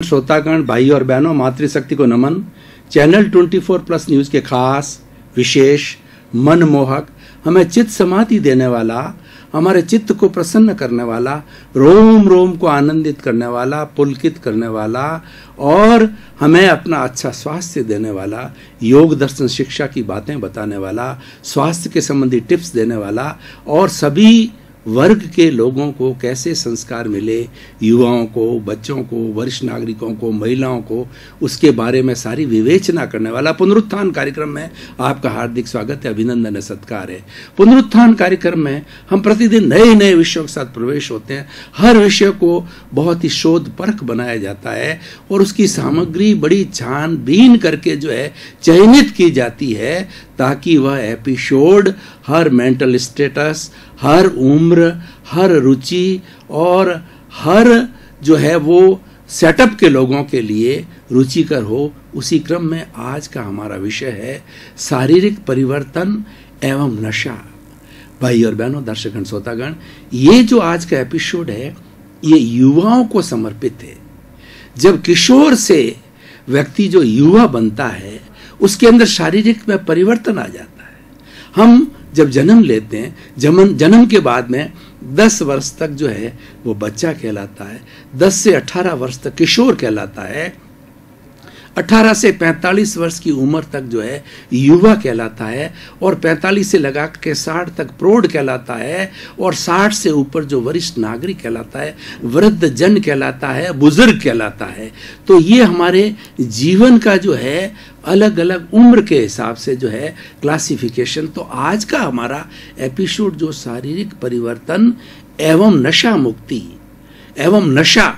श्रोतागण, भाई और बहनों, मातृशक्ति को नमन। चैनल 24+ न्यूज के खास, विशेष, मनमोहक, हमें चित्त समाधि देने वाला, हमारे चित्त को प्रसन्न करने वाला, रोम रोम को आनंदित करने वाला, पुलकित करने वाला और हमें अपना अच्छा स्वास्थ्य देने वाला, योग दर्शन शिक्षा की बातें बताने वाला, स्वास्थ्य के संबंधी टिप्स देने वाला और सभी वर्ग के लोगों को कैसे संस्कार मिले, युवाओं को, बच्चों को, वरिष्ठ नागरिकों को, महिलाओं को, उसके बारे में सारी विवेचना करने वाला पुनरुत्थान कार्यक्रम में आपका हार्दिक स्वागत है, अभिनंदन है, सत्कार है। पुनरुत्थान कार्यक्रम में हम प्रतिदिन नए नए विषयों के साथ प्रवेश होते हैं। हर विषय को बहुत ही शोध परख बनाया जाता है और उसकी सामग्री बड़ी छानबीन करके जो है चयनित की जाती है ताकि वह एपिसोड हर मेंटल स्टेटस, हर उम्र, हर रुचि और हर जो है वो सेटअप के लोगों के लिए रुचिकर हो। उसी क्रम में आज का हमारा विषय है शारीरिक परिवर्तन एवं नशा। भाई और बहनों, दर्शकगण, श्रोतागण, ये जो आज का एपिसोड है ये युवाओं को समर्पित है। जब किशोर से व्यक्ति जो युवा बनता है उसके अंदर शारीरिक में परिवर्तन आ जाता है। हम जब जन्म लेते हैं, जन्म के बाद में 10 वर्ष तक जो है वो बच्चा कहलाता है, 10 से 18 वर्ष तक किशोर कहलाता है, 18 से 45 वर्ष की उम्र तक जो है युवा कहलाता है और 45 से लगा के 60 तक प्रौढ़ कहलाता है और 60 से ऊपर जो वरिष्ठ नागरिक कहलाता है, वृद्ध जन कहलाता है, बुजुर्ग कहलाता है। तो ये हमारे जीवन का जो है अलग अलग उम्र के हिसाब से जो है क्लासिफिकेशन। तो आज का हमारा एपिसोड जो शारीरिक परिवर्तन एवं नशा मुक्ति एवं नशा,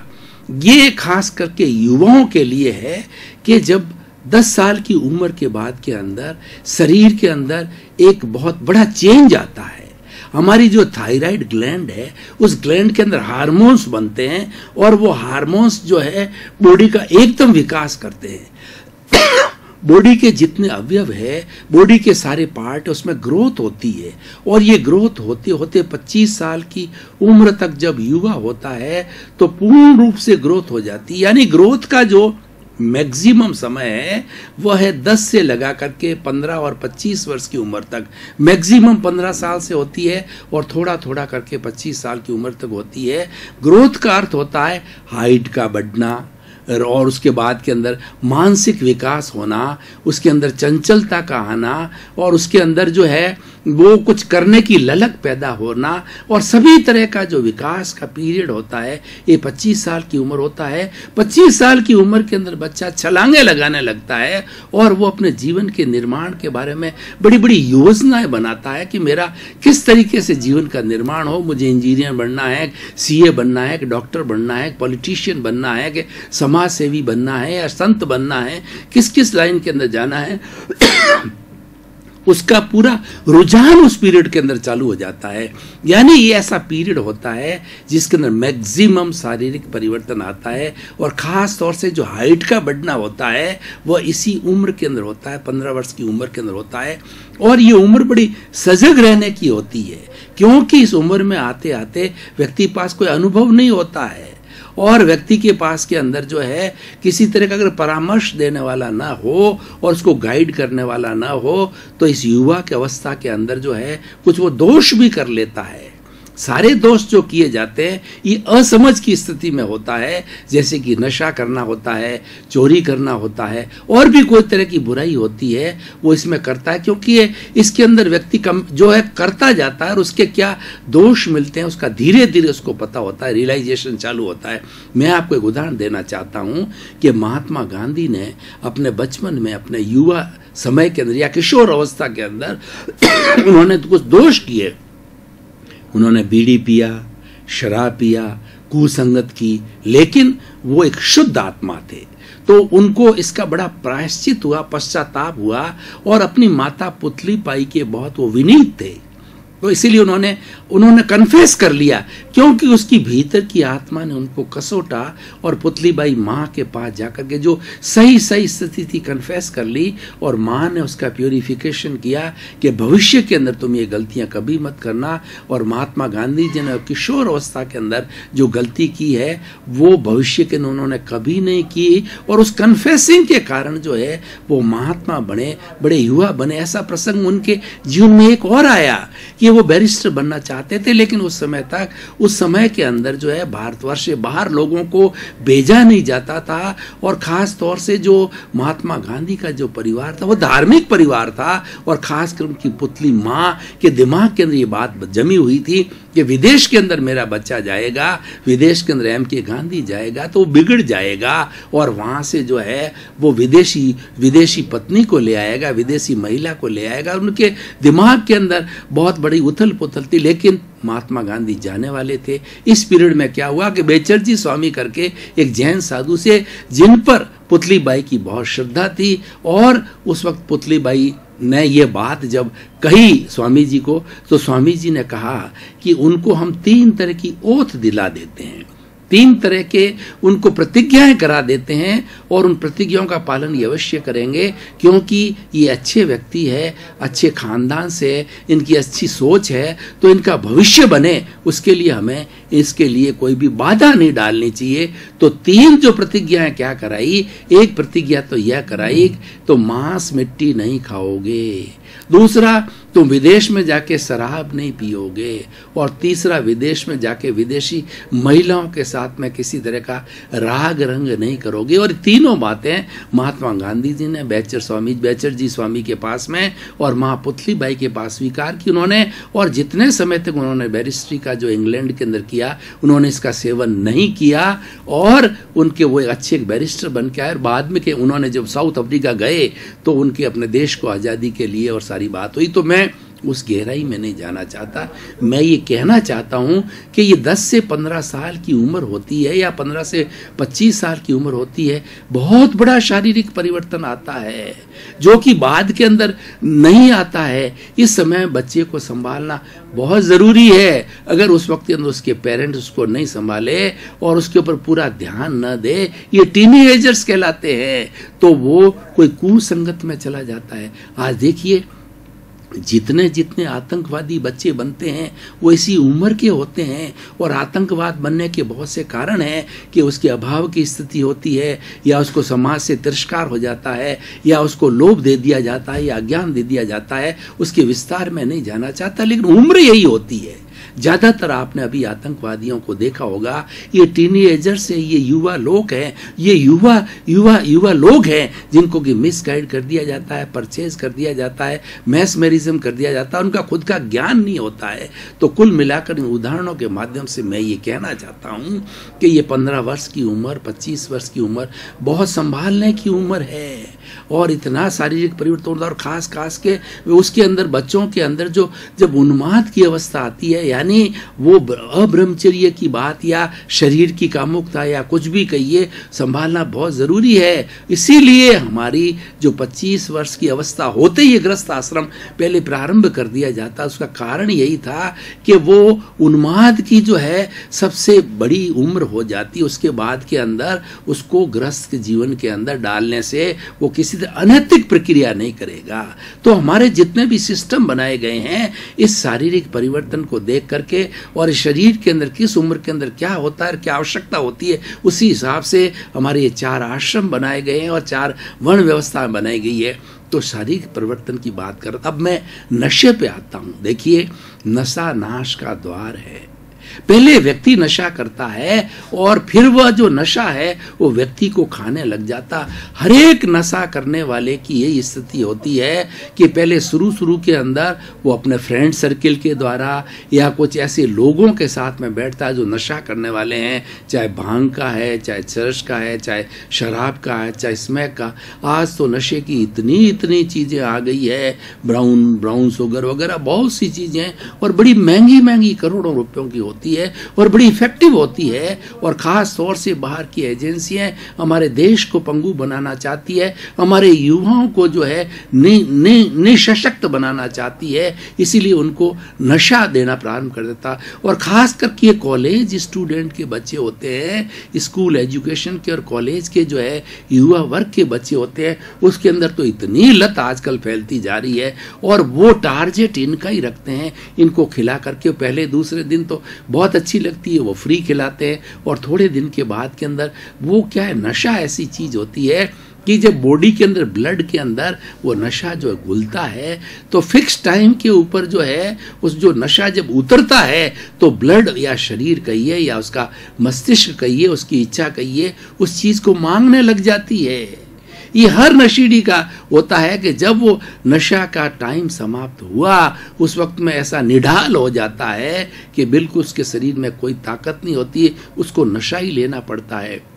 ये खास करके युवाओं के लिए है कि जब 10 साल की उम्र के बाद के अंदर शरीर के अंदर एक बहुत बड़ा चेंज आता है। हमारी जो थायराइड ग्लैंड है उस ग्लैंड के अंदर हार्मोन्स बनते हैं और वो हार्मोन्स जो है बॉडी का एकदम विकास करते हैं। बॉडी के जितने अवयव है, बॉडी के सारे पार्ट, उसमें ग्रोथ होती है और ये ग्रोथ होते होते 25 साल की उम्र तक जब युवा होता है तो पूर्ण रूप से ग्रोथ हो जाती है। यानी ग्रोथ का जो मैक्सिमम समय है वह है 10 से लगा करके 15 और 25 वर्ष की उम्र तक। मैक्सिमम 15 साल से होती है और थोड़ा थोड़ा करके 25 साल की उम्र तक होती है। ग्रोथ का अर्थ होता है हाइट का बढ़ना और उसके बाद के अंदर मानसिक विकास होना, उसके अंदर चंचलता का आना और उसके अंदर जो है वो कुछ करने की ललक पैदा होना और सभी तरह का जो विकास का पीरियड होता है ये 25 साल की उम्र होता है। 25 साल की उम्र के अंदर बच्चा छलांगे लगाने लगता है और वो अपने जीवन के निर्माण के बारे में बड़ी बड़ी योजनाएं बनाता है कि मेरा किस तरीके से जीवन का निर्माण हो। मुझे इंजीनियर बनना है, सीए बनना है, डॉक्टर बनना है, पॉलिटिशियन बनना है, कि समाज सेवी बनना है या संत बनना है, किस किस लाइन के अंदर जाना है। उसका पूरा रुझान उस पीरियड के अंदर चालू हो जाता है। यानी ये ऐसा पीरियड होता है जिसके अंदर मैक्सिमम शारीरिक परिवर्तन आता है और खास तौर से जो हाइट का बढ़ना होता है वह इसी उम्र के अंदर होता है, 15 वर्ष की उम्र के अंदर होता है। और ये उम्र बड़ी सजग रहने की होती है क्योंकि इस उम्र में आते आते व्यक्ति के पास कोई अनुभव नहीं होता है और व्यक्ति के पास के अंदर जो है किसी तरह का अगर परामर्श देने वाला ना हो और उसको गाइड करने वाला ना हो तो इस युवा की अवस्था के अंदर जो है कुछ वो दोष भी कर लेता है। सारे दोष जो किए जाते हैं ये असमझ की स्थिति में होता है, जैसे कि नशा करना होता है, चोरी करना होता है और भी कोई तरह की बुराई होती है वो इसमें करता है क्योंकि ये इसके अंदर व्यक्ति कम जो है करता जाता है और उसके क्या दोष मिलते हैं उसका धीरे धीरे उसको पता होता है, रियलाइजेशन चालू होता है। मैं आपको एक उदाहरण देना चाहता हूँ कि महात्मा गांधी ने अपने बचपन में, अपने युवा समय के अंदर या किशोर अवस्था के अंदर उन्होंने कुछ दोष किए। उन्होंने बीड़ी पिया, शराब पिया, कुसंगत की, लेकिन वो एक शुद्ध आत्मा थे तो उनको इसका बड़ा प्रायश्चित हुआ, पश्चाताप हुआ और अपनी माता पुतली पाई के बहुत वो विनीत थे। तो इसीलिए उन्होंने कन्फेस कर लिया, क्योंकि उसकी भीतर की आत्मा ने उनको कसोटा और पुतलीबाई माँ के पास जाकर के जो सही स्थिति कन्फेस कर ली, और माँ ने उसका प्यूरिफिकेशन किया कि भविष्य के अंदर तुम ये गलतियां कभी मत करना। और महात्मा गांधी जी ने किशोर अवस्था के अंदर जो गलती की है वो भविष्य के उन्होंने कभी नहीं की, और उस कन्फेसिंग के कारण जो है वो महात्मा बने, बड़े युवा बने। ऐसा प्रसंग उनके जीवन में एक और आया कि वो बैरिस्टर बनना चाहते थे, लेकिन उस समय के अंदर जो है भारतवर्ष से बाहर लोगों को भेजा नहीं जाता था, और खास तौर से जो महात्मा गांधी का जो परिवार था वो धार्मिक परिवार था, और खासकर उनकी पुतली माँ के दिमाग के अंदर ये बात जमी हुई थी कि विदेश के अंदर मेरा बच्चा जाएगा, विदेश के अंदर M.K. गांधी जाएगा तो वो बिगड़ जाएगा, और वहां से जो है वो विदेशी पत्नी को ले आएगा, विदेशी महिला को ले आएगा। उनके दिमाग के अंदर बहुत बड़ी उथल पुथल थी, लेकिन महात्मा गांधी जाने वाले थे। इस पीरियड में क्या हुआ कि बेचरजी स्वामी करके एक जैन साधु से, जिन पर पुतलीबाई की बहुत श्रद्धा थी, और उस वक्त पुतलीबाई ने ये बात जब कही स्वामी जी को, तो स्वामी जी ने कहा कि उनको हम 3 तरह की ओथ दिला देते हैं, 3 तरह के उनको प्रतिज्ञाएं करा देते हैं, और उन प्रतिज्ञाओं का पालन ये अवश्य करेंगे, क्योंकि ये अच्छे व्यक्ति है, अच्छे खानदान से, इनकी अच्छी सोच है, तो इनका भविष्य बने उसके लिए हमें इसके लिए कोई भी बाधा नहीं डालनी चाहिए। तो 3 जो प्रतिज्ञाएं क्या कराई, एक प्रतिज्ञा तो यह कराई तो मांस मिट्टी नहीं खाओगे, दूसरा तुम विदेश में जाके शराब नहीं पियोगे, और तीसरा विदेश में जाके विदेशी महिलाओं के साथ में किसी तरह का राग रंग नहीं करोगे। और तीनों बातें महात्मा गांधी जी ने बेचर जी स्वामी के पास में और माँ पुतलीबाई के पास स्वीकार की उन्होंने, और जितने समय तक उन्होंने बैरिस्ट्री का जो इंग्लैंड के अंदर किया उन्होंने इसका सेवन नहीं किया, और उनके वो अच्छे एक बैरिस्टर बन के आए। और बाद में के उन्होंने जब साउथ अफ्रीका गए तो उनके अपने देश को आज़ादी के लिए और सारी बात हुई। तो मैं उस गहराई में नहीं जाना चाहता, मैं ये कहना चाहता हूँ कि ये 10 से 15 साल की उम्र होती है या 15 से 25 साल की उम्र होती है, बहुत बड़ा शारीरिक परिवर्तन आता है जो कि बाद के अंदर नहीं आता है। इस समय बच्चे को संभालना बहुत ज़रूरी है। अगर उस वक्त के अंदर उसके पेरेंट्स उसको नहीं संभाले और उसके ऊपर पूरा ध्यान न दे, ये टीनेजर्स कहलाते हैं, तो वो कोई कुसंगत में चला जाता है। आज देखिए जितने आतंकवादी बच्चे बनते हैं वो इसी उम्र के होते हैं, और आतंकवाद बनने के बहुत से कारण हैं कि उसके अभाव की स्थिति होती है, या उसको समाज से तिरस्कार हो जाता है, या उसको लोभ दे दिया जाता है, या अज्ञान दे दिया जाता है। उसके विस्तार में नहीं जाना चाहता, लेकिन उम्र यही होती है। ज़्यादातर आपने अभी आतंकवादियों को देखा होगा, ये टीनेजर से, ये युवा लोग हैं, ये युवा लोग हैं जिनको कि मिसगाइड कर दिया जाता है, परचेज कर दिया जाता है, मैसमेरिज्म कर दिया जाता है, उनका खुद का ज्ञान नहीं होता है। तो कुल मिलाकर इन उदाहरणों के माध्यम से मैं ये कहना चाहता हूँ कि ये 15 वर्ष की उम्र, 25 वर्ष की उम्र बहुत संभालने की उम्र है, और इतना शारीरिक परिवर्तन होता है। और खास के उसके अंदर बच्चों के अंदर जो जब उन्माद की अवस्था आती है, यानी वो अब्रह्मचर्य की बात या शरीर की कामुकता या कुछ भी कहिए, संभालना बहुत जरूरी है। इसीलिए हमारी जो 25 वर्ष की अवस्था होते ही गृहस्थ आश्रम पहले प्रारंभ कर दिया जाता, उसका कारण यही था कि वो उन्माद की जो है सबसे बड़ी उम्र हो जाती, उसके बाद के अंदर उसको गृहस्थ जीवन के अंदर डालने से वो किसी अनैतिक प्रक्रिया नहीं करेगा। तो हमारे जितने भी सिस्टम बनाए गए हैं इस शारीरिक परिवर्तन को देख करके, और शरीर के अंदर किस उम्र के अंदर क्या होता है, क्या आवश्यकता होती है, उसी हिसाब से हमारे ये 4 आश्रम बनाए गए हैं और 4 वर्ण व्यवस्था बनाई गई है। तो शारीरिक परिवर्तन की बात कर, अब मैं नशे पे आता हूँ। देखिए, नशा नाश का द्वार है। पहले व्यक्ति नशा करता है और फिर वह जो नशा है वो व्यक्ति को खाने लग जाता। हर एक नशा करने वाले की यही स्थिति होती है कि पहले शुरू के अंदर वो अपने फ्रेंड सर्किल के द्वारा या कुछ ऐसे लोगों के साथ में बैठता है जो नशा करने वाले हैं, चाहे भांग का है, चाहे चरस का है, चाहे शराब का है, चाहे स्मैक का। आज तो नशे की इतनी चीज़ें आ गई है, ब्राउन शुगर वगैरह बहुत सी चीज़ें, और बड़ी महंगी करोड़ों रुपयों की होती होती है और बड़ी इफेक्टिव होती है, और ख़ास तौर से बाहर की एजेंसियां हमारे देश को पंगु बनाना चाहती है, हमारे युवाओं को जो है निसशक्त बनाना चाहती है, इसीलिए उनको नशा देना प्रारंभ कर देता। और ख़ास करके ये कॉलेज स्टूडेंट के बच्चे होते हैं, स्कूल एजुकेशन के और कॉलेज के जो है युवा वर्ग के बच्चे होते हैं, उसके अंदर तो इतनी लत आजकल फैलती जा रही है, और वो टारगेट इनका ही रखते हैं। इनको खिला करके पहले दूसरे दिन तो बहुत अच्छी लगती है, वो फ्री खिलाते हैं, और थोड़े दिन के बाद के अंदर वो क्या है, नशा ऐसी चीज होती है कि जब बॉडी के अंदर, ब्लड के अंदर वो नशा जो घुलता है, तो फिक्स टाइम के ऊपर जो है उस जो नशा जब उतरता है, तो ब्लड या शरीर कहिए या उसका मस्तिष्क कहिए, उसकी इच्छा कहिए, उस चीज को मांगने लग जाती है। ये हर नशीड़ी का होता है कि जब वो नशा का टाइम समाप्त हुआ, उस वक्त में ऐसा निढाल हो जाता है कि बिल्कुल उसके शरीर में कोई ताकत नहीं होती, उसको नशा ही लेना पड़ता है।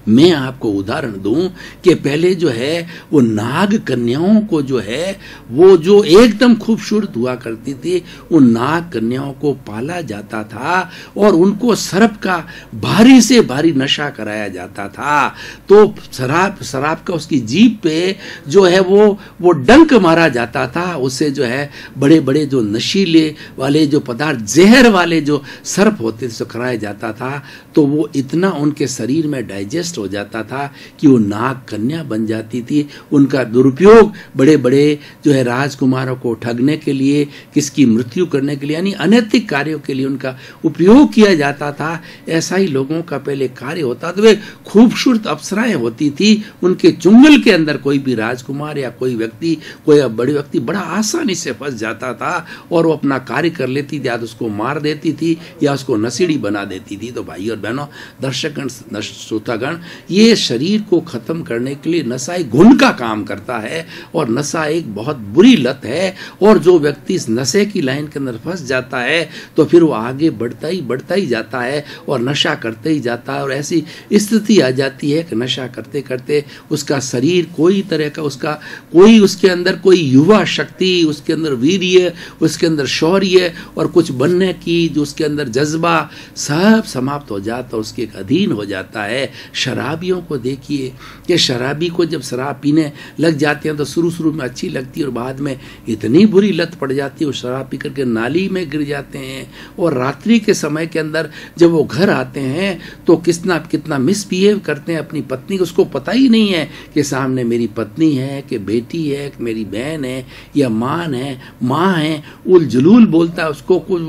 मैं आपको उदाहरण दूं कि पहले जो है वो नाग कन्याओं को जो है, वो जो एकदम खूबसूरत हुआ करती थी, उन नाग कन्याओं को पाला जाता था और उनको सर्प का भारी से भारी नशा कराया जाता था। तो शराब का उसकी जीभ पे जो है वो डंक मारा जाता था, उससे जो है बड़े बड़े जो नशीले वाले जो पदार्थ, जहर वाले जो सर्प होते थे, कराया जाता था। तो वो इतना उनके शरीर में डाइजेस्ट हो जाता था कि वो नाग कन्या बन जाती थी। उनका दुरुपयोग बड़े बड़े जो है राजकुमारों को ठगने के लिए, किसकी मृत्यु करने के लिए, यानी अनैतिक कार्यों के लिए उनका उपयोग किया जाता था। ऐसा ही लोगों का पहले कार्य होता था। वे खूबसूरत अप्सराएं होती थी, उनके चुंगल के अंदर कोई भी राजकुमार या कोई व्यक्ति, कोई बड़े व्यक्ति बड़ा आसानी से फंस जाता था और वो अपना कार्य कर लेती थी, या तो उसको मार देती थी या उसको नसीड़ी बना देती थी। तो भाई और बहनों, दर्शकगण, श्रोतागण, ये शरीर को खत्म करने के लिए नशा एक घुन का काम करता है, और नशा एक बहुत बुरी लत है। और जो व्यक्ति इस नशे की लाइन के अंदर फंस जाता है, तो फिर वो आगे बढ़ता ही जाता है और नशा करते ही जाता है। और ऐसी स्थिति आ जाती है कि नशा करते करते उसका शरीर कोई तरह का, उसका कोई, उसके अंदर कोई युवा शक्ति, उसके अंदर वीर्य, उसके अंदर शौर्य और कुछ बनने की जो उसके अंदर जज्बा, सब समाप्त हो जाता, उसके अधीन हो जाता है। शराबियों को देखिए कि शराबी को जब शराब पीने लग जाते हैं तो शुरू में अच्छी लगती है, और बाद में इतनी बुरी लत पड़ जाती है, वो शराब पी करके नाली में गिर जाते हैं। और रात्रि के समय के अंदर जब वो घर आते हैं तो कितना मिसबिहेव करते हैं अपनी पत्नी को। उसको पता ही नहीं है कि सामने मेरी पत्नी है, कि बेटी है, कि मेरी बहन है या माँ है। उल जलूल बोलता है उसको, कुछ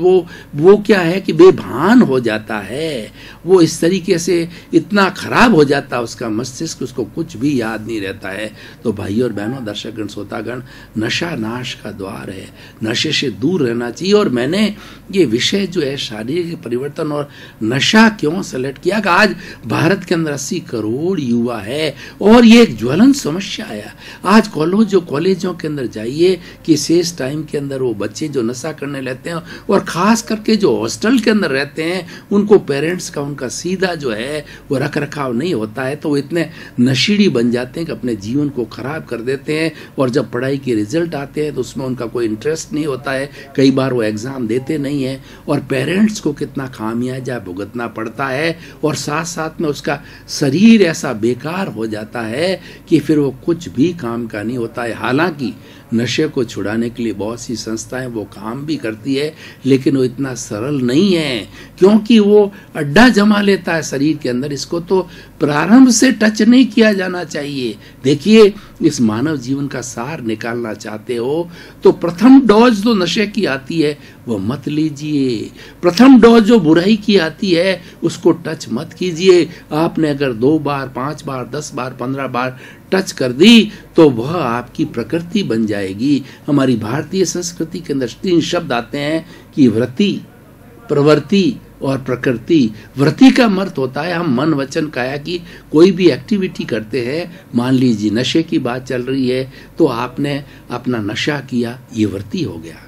वो क्या है कि बेभान हो जाता है। वो इस तरीके से इतना खराब हो जाता है उसका मस्तिष्क, उसको कुछ भी याद नहीं रहता है। तो भाई और बहनों, दर्शकगण, श्रोतागण, नशा नाश का द्वार है, नशे से दूर रहना चाहिए। और मैंने ये विषय जो है शारीरिक परिवर्तन और नशा क्यों सेलेक्ट किया कि आज भारत के अंदर 80 करोड़ युवा है और ये एक ज्वलंत समस्या है। आज कॉलेजों के अंदर जाइए कि शेष टाइम के अंदर वो बच्चे जो नशा करने लगते हैं, और खास करके जो हॉस्टल के अंदर रहते हैं, उनको पेरेंट्स का उनका सीधा जो है वो रख रखाव नहीं होता है, तो वो इतने नशीड़ी बन जाते हैं कि अपने जीवन को खराब कर देते हैं। और जब पढ़ाई के रिजल्ट आते हैं तो उसमें उनका कोई इंटरेस्ट नहीं होता है, कई बार वो एग्जाम देते नहीं है, और पेरेंट्स को कितना खामियाजा भुगतना पड़ता है। और साथ साथ में उसका शरीर ऐसा बेकार हो जाता है कि फिर वो कुछ भी काम का नहीं होता है। हालांकि नशे को छुड़ाने के लिए बहुत सी संस्थाएं वो काम भी करती है, लेकिन वो इतना सरल नहीं है, क्योंकि वो अड्डा जमा लेता है शरीर के अंदर। इसको तो प्रारंभ से टच नहीं किया जाना चाहिए। देखिए, इस मानव जीवन का सार निकालना चाहते हो तो प्रथम डोज जो नशे की आती है वो मत लीजिए। प्रथम डोज जो बुराई की आती है उसको टच मत कीजिए। आपने अगर 2 बार, 5 बार, 10 बार, 15 बार टच कर दी तो वह आपकी प्रकृति बन जाएगी। हमारी भारतीय संस्कृति के अंदर 3 शब्द आते हैं कि वृत्ति, प्रवृत्ति और प्रकृति। वृत्ति का अर्थ होता है हम मन, वचन, काया की कोई भी एक्टिविटी करते हैं। मान लीजिए नशे की बात चल रही है तो आपने अपना नशा किया, ये वृत्ति हो गया।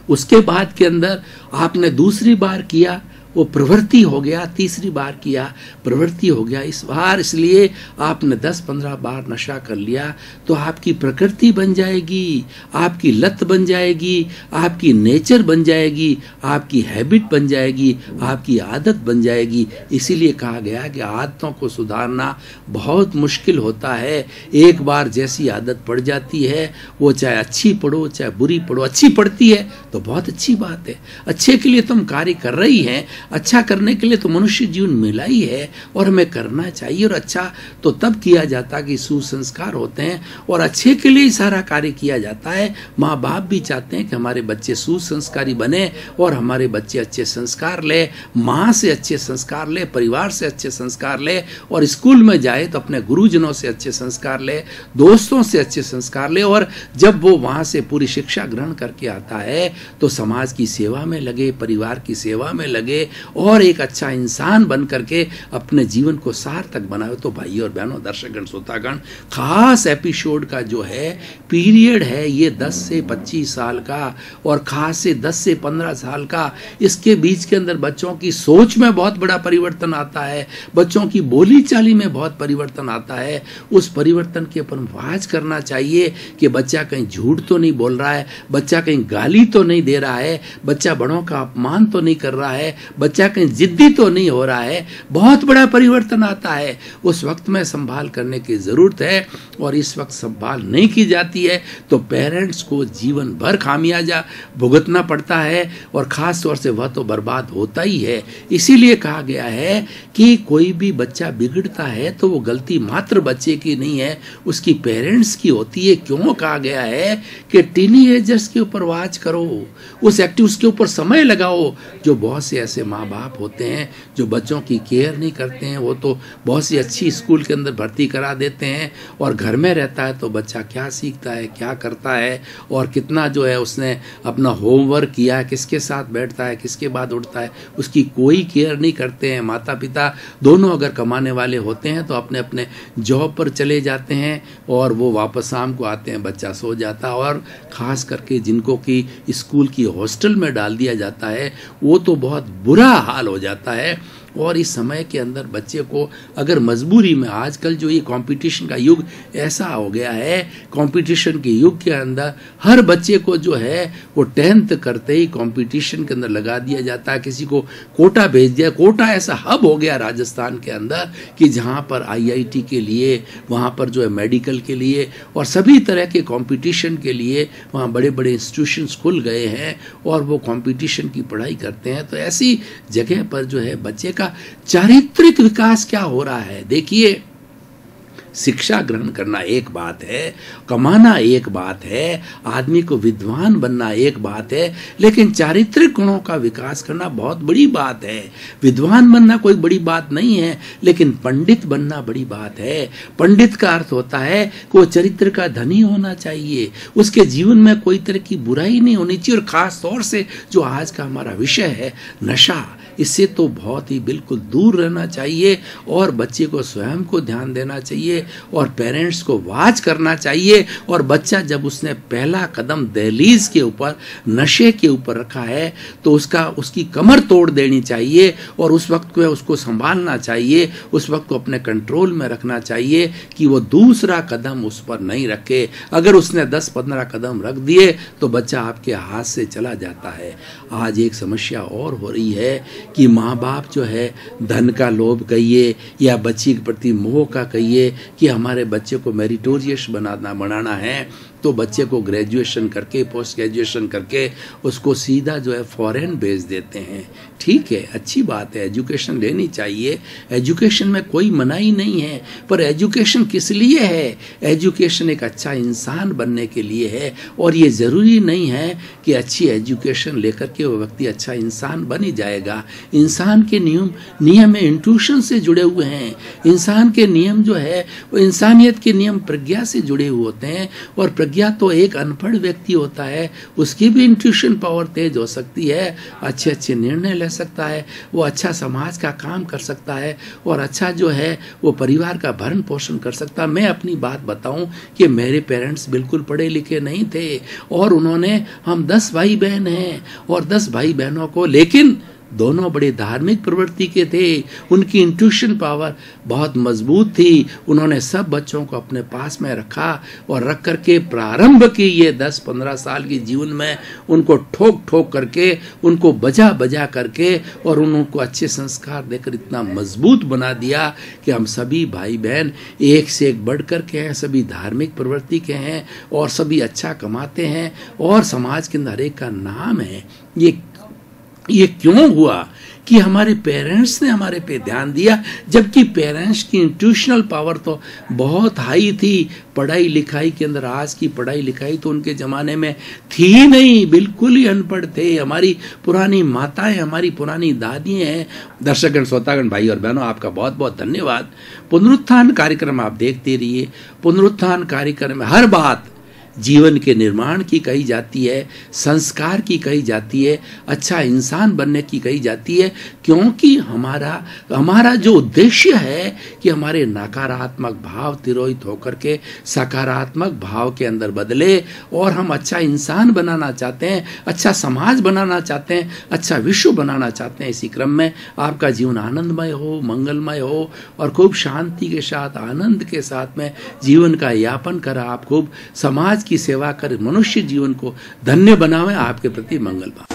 उसके बाद के अंदर आपने दूसरी बार किया वो प्रवृत्ति हो गया, तीसरी बार किया प्रवृत्ति हो गया इस बार, इसलिए आपने 10-15 बार नशा कर लिया तो आपकी प्रकृति बन जाएगी, आपकी लत बन जाएगी, आपकी नेचर बन जाएगी, आपकी हैबिट बन जाएगी, आपकी आदत बन जाएगी। इसीलिए कहा गया कि आदतों को सुधारना बहुत मुश्किल होता है। एक बार जैसी आदत पड़ जाती है, वो चाहे अच्छी पढ़ो चाहे बुरी पढ़ो, अच्छी पड़ती है तो बहुत अच्छी बात है, अच्छे के लिए तुम कार्य कर रही हैं, अच्छा करने के लिए तो मनुष्य जीवन मिला ही है और हमें करना चाहिए। और अच्छा तो तब किया जाता कि सुसंस्कार होते हैं और अच्छे के लिए ही सारा कार्य किया जाता है। माँ बाप भी चाहते हैं कि हमारे बच्चे सुसंस्कारी बने और हमारे बच्चे अच्छे संस्कार ले, माँ से अच्छे संस्कार ले, परिवार से अच्छे संस्कार ले, और स्कूल में जाए तो अपने गुरुजनों से अच्छे संस्कार ले, दोस्तों से अच्छे संस्कार ले, और जब वो वहाँ से पूरी शिक्षा ग्रहण करके आता है तो समाज की सेवा में लगे, परिवार की सेवा में लगे और एक अच्छा इंसान बन करके अपने जीवन को सार्थक बनाए। तो भाइयों और बहनों, दर्शकगण, श्रोतागण, खास एपिसोड का जो है पीरियड है ये 10 से 25 साल का, और खास से 10 से 15 साल का। इसके बीच के अंदर बच्चों की सोच में बहुत बड़ा परिवर्तन आता है, बच्चों की बोली चाली में बहुत परिवर्तन आता है। उस परिवर्तन के ऊपर वाच करना चाहिए कि बच्चा कहीं झूठ तो नहीं बोल रहा है, बच्चा कहीं गाली तो नहीं दे रहा है, बच्चा बड़ों का अपमान तो नहीं कर रहा है, बच्चा कहीं जिद्दी तो नहीं हो रहा है। बहुत बड़ा परिवर्तन आता है, उस वक्त में संभाल करने की जरूरत है। और इस वक्त संभाल नहीं की जाती है तो पेरेंट्स को जीवन भर खामियाजा भुगतना पड़ता है, और खास तौर से वह तो बर्बाद होता ही है। इसीलिए कहा गया है कि कोई भी बच्चा बिगड़ता है तो वो गलती मात्र बच्चे की नहीं है, उसकी पेरेंट्स की होती है। क्यों कहा गया है कि टीनेजर्स के ऊपर वाच करो, उस एक्टिव के ऊपर समय लगाओ। जो बहुत से ऐसे माँ बाप होते हैं जो बच्चों की केयर नहीं करते हैं, वो तो बहुत सी अच्छी स्कूल के अंदर भर्ती करा देते हैं, और घर में रहता है तो बच्चा क्या सीखता है, क्या करता है, और कितना जो है उसने अपना होमवर्क किया, किसके साथ बैठता है, किसके बाद उठता है, उसकी कोई केयर नहीं करते हैं। माता पिता दोनों अगर कमाने वाले होते हैं तो अपने अपने जॉब पर चले जाते हैं और वो वापस शाम को आते हैं, बच्चा सो जाता है। और खास करके जिनको कि स्कूल की हॉस्टल में डाल दिया जाता है वो तो बहुत बुरा हाल हो जाता है। और इस समय के अंदर बच्चे को अगर मजबूरी में, आजकल जो ये कंपटीशन का युग ऐसा हो गया है, कंपटीशन के युग के अंदर हर बच्चे को जो है वो 10th करते ही कंपटीशन के अंदर लगा दिया जाता है, किसी को कोटा भेज दिया। कोटा ऐसा हब हो गया राजस्थान के अंदर कि जहाँ पर IIT के लिए, वहाँ पर जो है मेडिकल के लिए और सभी तरह के कंपटीशन के लिए वहाँ बड़े बड़े इंस्टीट्यूशंस खुल गए हैं और वो कंपटीशन की पढ़ाई करते हैं। तो ऐसी जगह पर जो है बच्चे का चारित्रिक विकास क्या हो रहा है। देखिए, शिक्षा ग्रहण करना एक बात है, कमाना एक बात है, आदमी को विद्वान बनना एक बात है, लेकिन चारित्रिक गुणों का विकास करना बहुत बड़ी बात है। विद्वान बनना कोई बड़ी बात नहीं है, लेकिन पंडित बनना बड़ी बात है। पंडित का अर्थ होता है कि वो चरित्र का धनी होना चाहिए, उसके जीवन में कोई तरह की बुराई नहीं होनी चाहिए। और खास तौर से जो आज का हमारा विषय है नशा, इससे तो बहुत ही बिल्कुल दूर रहना चाहिए और बच्चे को स्वयं को ध्यान देना चाहिए और पेरेंट्स को वाच करना चाहिए। और बच्चा जब उसने पहला कदम दहलीज के ऊपर, नशे के ऊपर रखा है तो उसकी कमर तोड़ देनी चाहिए और उस वक्त में उसको संभालना चाहिए, उस वक्त को अपने कंट्रोल में रखना चाहिए कि वो दूसरा कदम उस पर नहीं रखे। अगर उसने 10-15 कदम रख दिए तो बच्चा आपके हाथ से चला जाता है। आज एक समस्या और हो रही है कि माँ बाप जो है धन का लोभ कहिए या बच्ची के प्रति मोह का कहिए कि हमारे बच्चे को मेरिटोरियस बनाना है, तो बच्चे को ग्रेजुएशन करके, पोस्ट ग्रेजुएशन करके उसको सीधा जो है फॉरेन भेज देते हैं। ठीक है, अच्छी बात है, एजुकेशन लेनी चाहिए, एजुकेशन में कोई मनाही नहीं है, पर एजुकेशन किस लिए है? एजुकेशन एक अच्छा इंसान बनने के लिए है। और ये ज़रूरी नहीं है कि अच्छी एजुकेशन लेकर के वो व्यक्ति अच्छा इंसान बन ही जाएगा। इंसान के नियम इंट्यूशन से जुड़े हुए हैं। इंसान के नियम जो है वो इंसानियत के नियम प्रज्ञा से जुड़े हुए होते हैं, और प्रज्ञा तो एक अनपढ़ व्यक्ति होता है, उसकी भी इंट्यूशन पावर तेज हो सकती है, अच्छे अच्छे निर्णय ले सकता है, वो अच्छा समाज का काम कर सकता है और अच्छा जो है वो परिवार का भरण पोषण कर सकता है। मैं अपनी बात बताऊं कि मेरे पेरेंट्स बिल्कुल पढ़े लिखे नहीं थे और उन्होंने, हम 10 भाई बहन हैं और 10 भाई बहनों को, लेकिन दोनों बड़े धार्मिक प्रवृत्ति के थे। उनकी इंट्यूशन पावर बहुत मजबूत थी। उन्होंने सब बच्चों को अपने पास में रखा और रख करके प्रारंभ की ये 10-15 साल के जीवन में उनको ठोक ठोक करके, उनको बजा बजा करके और उनको अच्छे संस्कार देकर इतना मजबूत बना दिया कि हम सभी भाई बहन एक से एक बढ़ कर के हैं, सभी धार्मिक प्रवृत्ति के हैं और सभी अच्छा कमाते हैं और समाज के अंदर एक का नाम है। ये क्यों हुआ कि हमारे पेरेंट्स ने हमारे पे ध्यान दिया, जबकि पेरेंट्स की इंट्यूशनल पावर तो बहुत हाई थी। पढ़ाई लिखाई के अंदर आज की पढ़ाई लिखाई तो उनके ज़माने में थी नहीं, बिल्कुल ही अनपढ़ थे। हमारी पुरानी माताएं, हमारी पुरानी दादियां हैं। दर्शकगण, श्रोतागण, भाई और बहनों, आपका बहुत बहुत धन्यवाद। पुनरुत्थान कार्यक्रम आप देखते रहिए। पुनरुत्थान कार्यक्रम में हर बात जीवन के निर्माण की कही जाती है, संस्कार की कही जाती है, अच्छा इंसान बनने की कही जाती है, क्योंकि हमारा जो उद्देश्य है कि हमारे नकारात्मक भाव तिरोहित होकर के सकारात्मक भाव के अंदर बदले और हम अच्छा इंसान बनाना चाहते हैं, अच्छा समाज बनाना चाहते हैं, अच्छा विश्व बनाना चाहते हैं। इसी क्रम में आपका जीवन आनंदमय हो, मंगलमय हो और खूब शांति के साथ, आनंद के साथ में जीवन का यापन कर आप खूब समाज की सेवा कर मनुष्य जीवन को धन्य बनावे। आपके प्रति मंगल भाव।